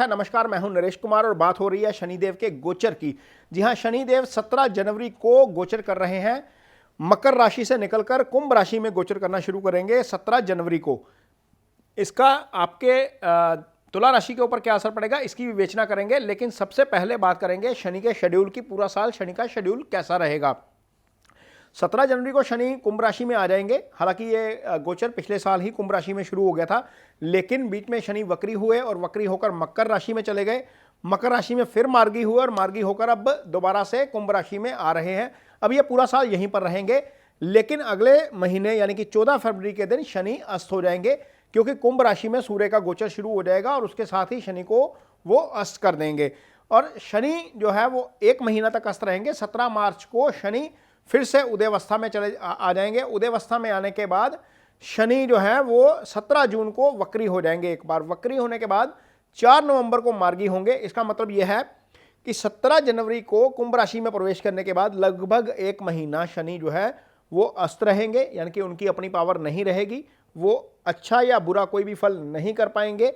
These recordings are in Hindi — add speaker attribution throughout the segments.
Speaker 1: नमस्कार, मैं हूं नरेश कुमार और बात हो रही है शनिदेव के गोचर की। जी हां, शनिदेव 17 जनवरी को गोचर कर रहे हैं। मकर राशि से निकलकर कुंभ राशि में गोचर करना शुरू करेंगे 17 जनवरी को। इसका आपके तुला राशि के ऊपर क्या असर पड़ेगा इसकी विवेचना करेंगे, लेकिन सबसे पहले बात करेंगे शनि के शेड्यूल की। पूरा साल शनि का शेड्यूल कैसा रहेगा। 17 जनवरी को शनि कुंभ राशि में आ जाएंगे। हालांकि ये गोचर पिछले साल ही कुंभ राशि में शुरू हो गया था, लेकिन बीच में शनि वक्री हुए और वक्री होकर मकर राशि में चले गए। मकर राशि में फिर मार्गी हुए और मार्गी होकर अब दोबारा से कुंभ राशि में आ रहे हैं। अब ये पूरा साल यहीं पर रहेंगे, लेकिन अगले महीने यानी कि 14 फरवरी के दिन शनि अस्त हो जाएंगे, क्योंकि कुंभ राशि में सूर्य का गोचर शुरू हो जाएगा और उसके साथ ही शनि को वो अस्त कर देंगे। और शनि जो है वो 1 महीना तक अस्त रहेंगे। 17 मार्च को शनि फिर से उदयावस्था में चले आ जाएंगे। उदयावस्था में आने के बाद शनि जो है वो 17 जून को वक्री हो जाएंगे। एक बार वक्री होने के बाद 4 नवंबर को मार्गी होंगे। इसका मतलब यह है कि 17 जनवरी को कुंभ राशि में प्रवेश करने के बाद लगभग 1 महीना शनि जो है वो अस्त रहेंगे, यानी कि उनकी अपनी पावर नहीं रहेगी। वो अच्छा या बुरा कोई भी फल नहीं कर पाएंगे।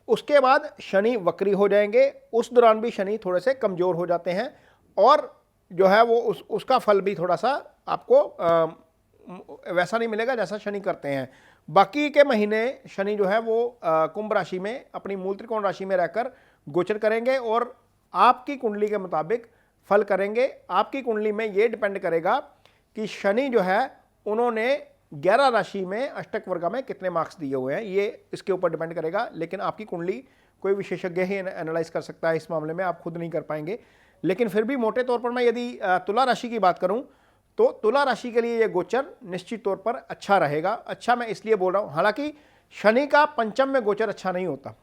Speaker 1: उसके बाद शनि वक्री हो जाएंगे। उस दौरान भी शनि थोड़े से कमजोर हो जाते हैं और जो है वो उसका फल भी थोड़ा सा आपको वैसा नहीं मिलेगा जैसा शनि करते हैं। बाकी के महीने शनि जो है वो कुंभ राशि में अपनी मूल त्रिकोण राशि में रहकर गोचर करेंगे और आपकी कुंडली के मुताबिक फल करेंगे। आपकी कुंडली में ये डिपेंड करेगा कि शनि जो है उन्होंने 11 राशि में अष्टक वर्ग में कितने मार्क्स दिए हुए हैं, ये इसके ऊपर डिपेंड करेगा। लेकिन आपकी कुंडली कोई विशेषज्ञ ही एनालाइज कर सकता है इस मामले में, आप खुद नहीं कर पाएंगे। लेकिन फिर भी मोटे तौर पर मैं यदि तुला राशि की बात करूं तो तुला राशि के लिए यह गोचर निश्चित तौर पर अच्छा रहेगा। अच्छा मैं इसलिए बोल रहा हूं, हालांकि शनि का पंचम में गोचर अच्छा नहीं होता।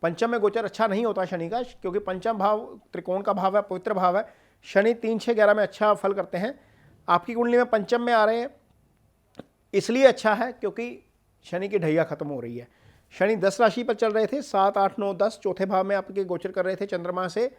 Speaker 1: पंचम में गोचर अच्छा नहीं होता शनि का, क्योंकि पंचम भाव त्रिकोण का भाव है, पवित्र भाव है। शनि 3, 6, 11 में अच्छा फल करते हैं। आपकी कुंडली में पंचम में आ रहे हैं, इसलिए अच्छा है क्योंकि शनि की ढैया खत्म हो रही है। शनि 10 राशि पर चल रहे थे, 7, 8, 9, 10 चौथे भाव में आपके गोचर कर रहे थे चंद्रमा से।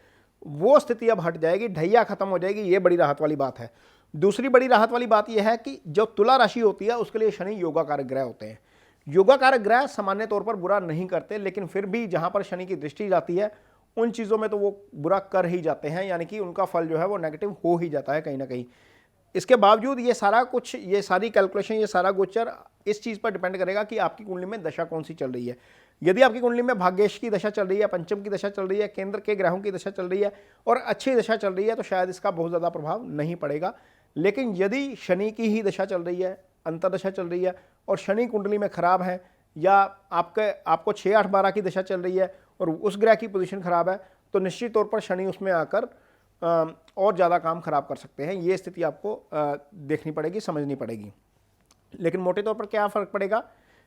Speaker 1: वो स्थिति अब हट जाएगी, ढैया खत्म हो जाएगी। ये बड़ी राहत वाली बात है। दूसरी बड़ी राहत वाली बात यह है कि जो तुला राशि होती है उसके लिए शनि योगा कारक ग्रह होते हैं। योगा कारक ग्रह सामान्य तौर पर बुरा नहीं करते, लेकिन फिर भी जहां पर शनि की दृष्टि जाती है उन चीज़ों में तो वो बुरा कर ही जाते हैं, यानी कि उनका फल जो है वो नेगेटिव हो ही जाता है कहीं ना कहीं। इसके बावजूद ये सारा कुछ, ये सारी कैलकुलेशन, ये सारा गोचर इस चीज़ पर डिपेंड करेगा कि आपकी कुंडली में दशा कौन सी चल रही है। यदि आपकी कुंडली में भाग्येश की दशा चल रही है, पंचम की दशा चल रही है, केंद्र के ग्रहों की दशा चल रही है और अच्छी दशा चल रही है, तो शायद इसका बहुत ज़्यादा प्रभाव नहीं पड़ेगा। लेकिन यदि शनि की ही दशा चल रही है, अंतर्दशा चल रही है और शनि कुंडली में खराब है, या आपको 6, 8, 12 की दशा चल रही है और उस ग्रह की पोजीशन खराब है, तो निश्चित तौर पर शनि उसमें आकर और ज़्यादा काम खराब कर सकते हैं। ये स्थिति आपको देखनी पड़ेगी, समझनी पड़ेगी। लेकिन मोटे तौर पर क्या फ़र्क पड़ेगा,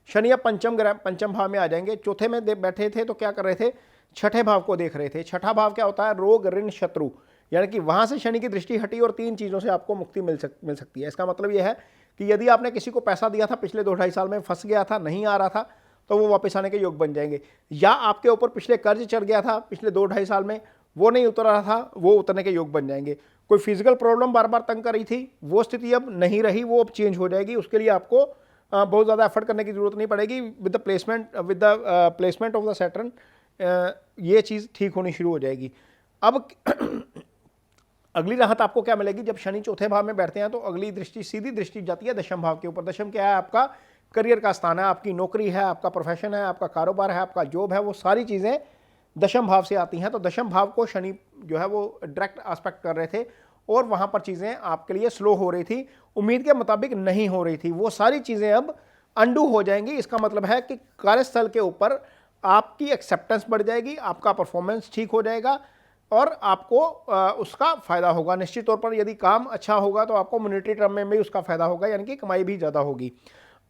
Speaker 1: शनि अब पंचम भाव में आ जाएंगे। चौथे में बैठे थे तो क्या कर रहे थे, छठे भाव को देख रहे थे। छठा भाव क्या होता है, रोग, ऋण, शत्रु, यानी कि वहाँ से शनि की दृष्टि हटी और 3 चीज़ों से आपको मुक्ति मिल सकती है। इसका मतलब यह है कि यदि आपने किसी को पैसा दिया था, पिछले 2-2.5 साल में फंस गया था, नहीं आ रहा था, तो वो वापस आने के योग बन जाएंगे। या आपके ऊपर पिछले कर्ज चढ़ गया था पिछले 2-2.5 साल में, वो नहीं उतर रहा था, वो उतरने के योग बन जाएंगे। कोई फिजिकल प्रॉब्लम बार बार तंग कर रही थी, वो स्थिति अब नहीं रही, वो अब चेंज हो जाएगी। उसके लिए आपको बहुत ज़्यादा एफर्ट करने की जरूरत नहीं पड़ेगी। With the placement of the Saturn ये चीज़ ठीक होनी शुरू हो जाएगी। अब अगली राहत आपको क्या मिलेगी, जब शनि चौथे भाव में बैठते हैं तो अगली दृष्टि, सीधी दृष्टि जाती है दशम भाव के ऊपर। दशम क्या है, आपका करियर का स्थान है, आपकी नौकरी है, आपका प्रोफेशन है, आपका कारोबार है, आपका जॉब है, वो सारी चीज़ें दशम भाव से आती हैं। तो दशम भाव को शनि जो है वो डायरेक्ट एस्पेक्ट कर रहे थे और वहाँ पर चीज़ें आपके लिए स्लो हो रही थी, उम्मीद के मुताबिक नहीं हो रही थी। वो सारी चीज़ें अब अंडू हो जाएंगी। इसका मतलब है कि कार्यस्थल के ऊपर आपकी एक्सेप्टेंस बढ़ जाएगी, आपका परफॉर्मेंस ठीक हो जाएगा और आपको उसका फ़ायदा होगा। निश्चित तौर पर यदि काम अच्छा होगा तो आपको मॉनेटरी टर्म में भी उसका फ़ायदा होगा, यानी कि कमाई भी ज़्यादा होगी।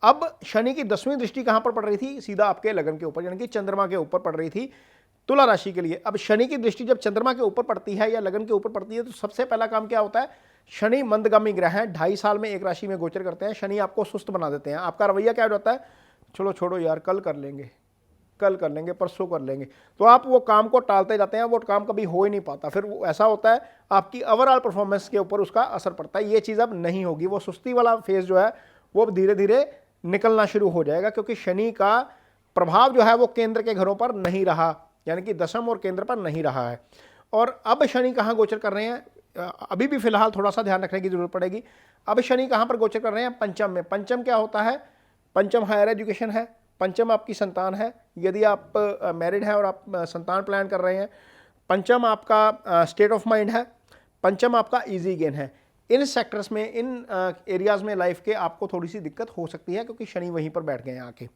Speaker 1: अब शनि की 10वीं दृष्टि कहाँ पर पड़ रही थी, सीधा आपके लगन के ऊपर, यानी कि चंद्रमा के ऊपर पड़ रही थी तुला राशि के लिए। अब शनि की दृष्टि जब चंद्रमा के ऊपर पड़ती है या लगन के ऊपर पड़ती है, तो सबसे पहला काम क्या होता है, शनि मंदगामी ग्रह है, 2.5 साल में एक राशि में गोचर करते हैं। शनि आपको सुस्त बना देते हैं। आपका रवैया क्या हो जाता है, चलो छोड़ो यार, कल कर लेंगे, परसों कर लेंगे, तो आप वो काम को टालते जाते हैं, वो काम कभी हो ही नहीं पाता। फिर वो ऐसा होता है आपकी ओवरऑल परफॉर्मेंस के ऊपर उसका असर पड़ता है। ये चीज़ अब नहीं होगी। वो सुस्ती वाला फेज जो है वो अब धीरे धीरे निकलना शुरू हो जाएगा, क्योंकि शनि का प्रभाव जो है वो केंद्र के घरों पर नहीं रहा। यानी कि दशम और केंद्र पर नहीं रहा है। और अब शनि कहाँ गोचर कर रहे हैं, अभी भी फिलहाल थोड़ा सा ध्यान रखने की जरूरत पड़ेगी। अब शनि कहाँ पर गोचर कर रहे हैं, पंचम में। पंचम क्या होता है, पंचम हायर एजुकेशन है, पंचम आपकी संतान है। यदि आप मैरिड हैं और आप संतान प्लान कर रहे हैं, पंचम आपका स्टेट ऑफ माइंड है, पंचम आपका इजी गेन है। इन सेक्टर्स में, इन एरियाज में लाइफ के आपको थोड़ी सी दिक्कत हो सकती है, क्योंकि शनि वहीं पर बैठ गए हैं आके।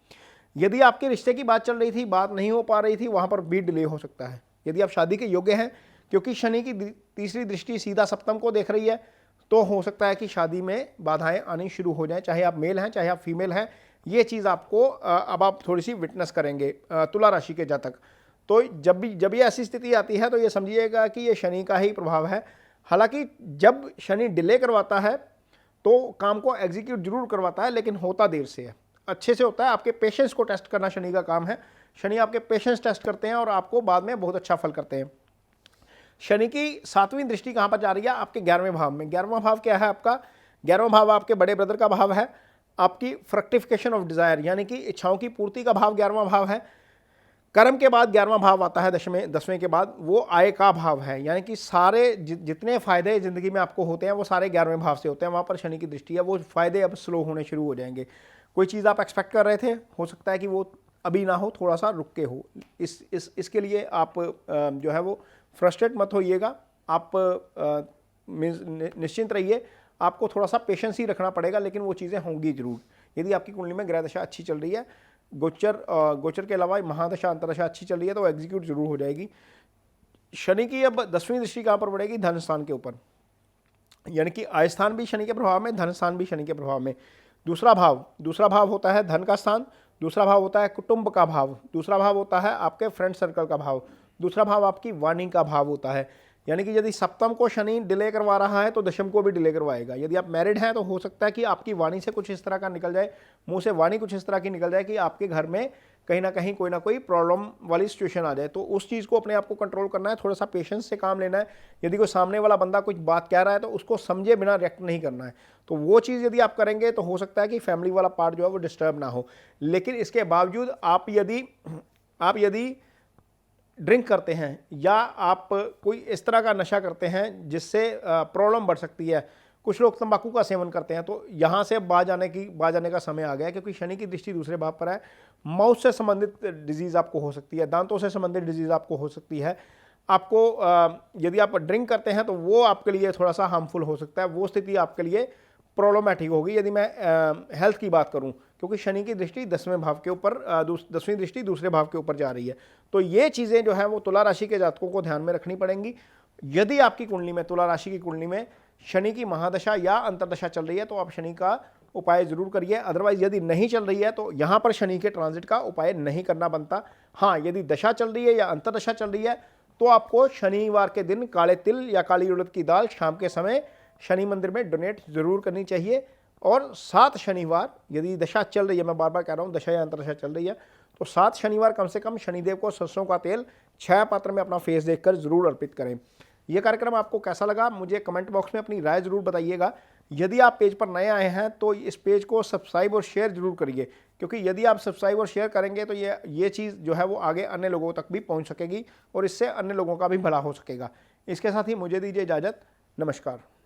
Speaker 1: यदि आपके रिश्ते की बात चल रही थी, बात नहीं हो पा रही थी, वहाँ पर भी डिले हो सकता है। यदि आप शादी के योग्य हैं, क्योंकि शनि की तीसरी दृष्टि सीधा सप्तम को देख रही है, तो हो सकता है कि शादी में बाधाएं आनी शुरू हो जाएं, चाहे आप मेल हैं चाहे आप फीमेल हैं। ये चीज़ आपको अब आप थोड़ी सी विटनेस करेंगे तुला राशि के जातक। तो जब ये ऐसी स्थिति आती है तो ये समझिएगा कि ये शनि का ही प्रभाव है। हालांकि जब शनि डिले करवाता है तो काम को एग्जीक्यूट जरूर करवाता है, लेकिन होता देर से है, अच्छे से होता है। आपके पेशेंस को टेस्ट करना शनि का काम है। शनि आपके पेशेंस टेस्ट करते हैं और आपको बाद में बहुत अच्छा फल करते हैं। शनि की 7वीं दृष्टि कहाँ पर जा रही है, आपके 11वें भाव में। 11वां भाव क्या है आपका, 11वां भाव आपके बड़े ब्रदर का भाव है, आपकी फ्रक्टिफिकेशन ऑफ डिजायर, यानी कि इच्छाओं की पूर्ति का भाव 11वां भाव है। कर्म के बाद 11वां भाव आता है, 10वें के बाद वो आय का भाव है, यानी कि सारे जितने फायदे जिंदगी में आपको होते हैं वो सारे 11वें भाव से होते हैं। वहाँ पर शनि की दृष्टि है, वो फायदे अब स्लो होने शुरू हो जाएंगे। कोई चीज़ आप एक्सपेक्ट कर रहे थे, हो सकता है कि वो अभी ना हो, थोड़ा सा रुक के हो। इसके लिए आप जो है वो फ्रस्ट्रेट मत होइएगा, आप निश्चिंत रहिए। आपको थोड़ा सा पेशेंस ही रखना पड़ेगा, लेकिन वो चीज़ें होंगी जरूर। यदि आपकी कुंडली में ग्रह दशा अच्छी चल रही है, गोचर के अलावा महादशा अंतरदशा अच्छी चल रही है, तो एग्जीक्यूट जरूर हो जाएगी। शनि की अब 10वीं दृष्टि कहाँ पर पड़ेगी, धन स्थान के ऊपर, यानी कि आय स्थान भी शनि के प्रभाव में, धन स्थान भी शनि के प्रभाव में। दूसरा भाव होता है धन का स्थान, दूसरा भाव होता है कुटुंब का भाव, दूसरा भाव होता है आपके फ्रेंड सर्कल का भाव, दूसरा भाव आपकी वाणी का भाव होता है। यानी कि यदि सप्तम को शनि डिले करवा रहा है तो दशम को भी डिले करवाएगा। यदि आप मैरिड हैं तो हो सकता है कि आपकी वाणी से कुछ इस तरह का निकल जाए, मुंह से वाणी कुछ इस तरह की निकल जाए कि आपके घर में कहीं ना कहीं कोई ना कोई प्रॉब्लम वाली सिचुएशन आ जाए। तो उस चीज़ को अपने आप को कंट्रोल करना है, थोड़ा सा पेशेंस से काम लेना है। यदि कोई सामने वाला बंदा कुछ बात कह रहा है तो उसको समझे बिना रिएक्ट नहीं करना है। तो वो चीज़ यदि आप करेंगे तो हो सकता है कि फैमिली वाला पार्ट जो है वो डिस्टर्ब ना हो। लेकिन इसके बावजूद आप यदि ड्रिंक करते हैं या आप कोई इस तरह का नशा करते हैं जिससे प्रॉब्लम बढ़ सकती है, कुछ लोग तंबाकू का सेवन करते हैं, तो यहाँ से बाज आने का समय आ गया, क्योंकि शनि की दृष्टि दूसरे भाव पर है। माउथ से संबंधित डिजीज़ आपको हो सकती है, दांतों से संबंधित डिजीज़ आपको हो सकती है। आपको यदि आप ड्रिंक करते हैं तो वो आपके लिए थोड़ा सा हार्मफुल हो सकता है, वो स्थिति आपके लिए प्रॉब्लमैटिक होगी यदि मैं हेल्थ की बात करूं, क्योंकि शनि की दृष्टि 10वें भाव के ऊपर, 10वीं दृष्टि दूसरे भाव के ऊपर जा रही है। तो ये चीज़ें जो है वो तुला राशि के जातकों को ध्यान में रखनी पड़ेंगी। यदि आपकी कुंडली में, तुला राशि की कुंडली में शनि की महादशा या अंतरदशा चल रही है तो आप शनि का उपाय जरूर करिए। अदरवाइज यदि नहीं चल रही है तो यहाँ पर शनि के ट्रांजिट का उपाय नहीं करना बनता। हाँ, यदि दशा चल रही है या अंतरदशा चल रही है तो आपको शनिवार के दिन काले तिल या काली उड़द की दाल शाम के समय शनि मंदिर में डोनेट जरूर करनी चाहिए। और 7 शनिवार, यदि दशा चल रही है, मैं बार बार कह रहा हूँ दशा या अंतरदशा चल रही है, तो 7 शनिवार कम से कम शनिदेव को सरसों का तेल 6 पात्र में अपना फेस देखकर जरूर अर्पित करें। यह कार्यक्रम आपको कैसा लगा मुझे कमेंट बॉक्स में अपनी राय जरूर बताइएगा। यदि आप पेज पर नए आए हैं तो इस पेज को सब्सक्राइब और शेयर जरूर करिए, क्योंकि यदि आप सब्सक्राइब और शेयर करेंगे तो ये चीज़ जो है वो आगे अन्य लोगों तक भी पहुँच सकेगी और इससे अन्य लोगों का भी भला हो सकेगा। इसके साथ ही मुझे दीजिए इजाज़त। नमस्कार।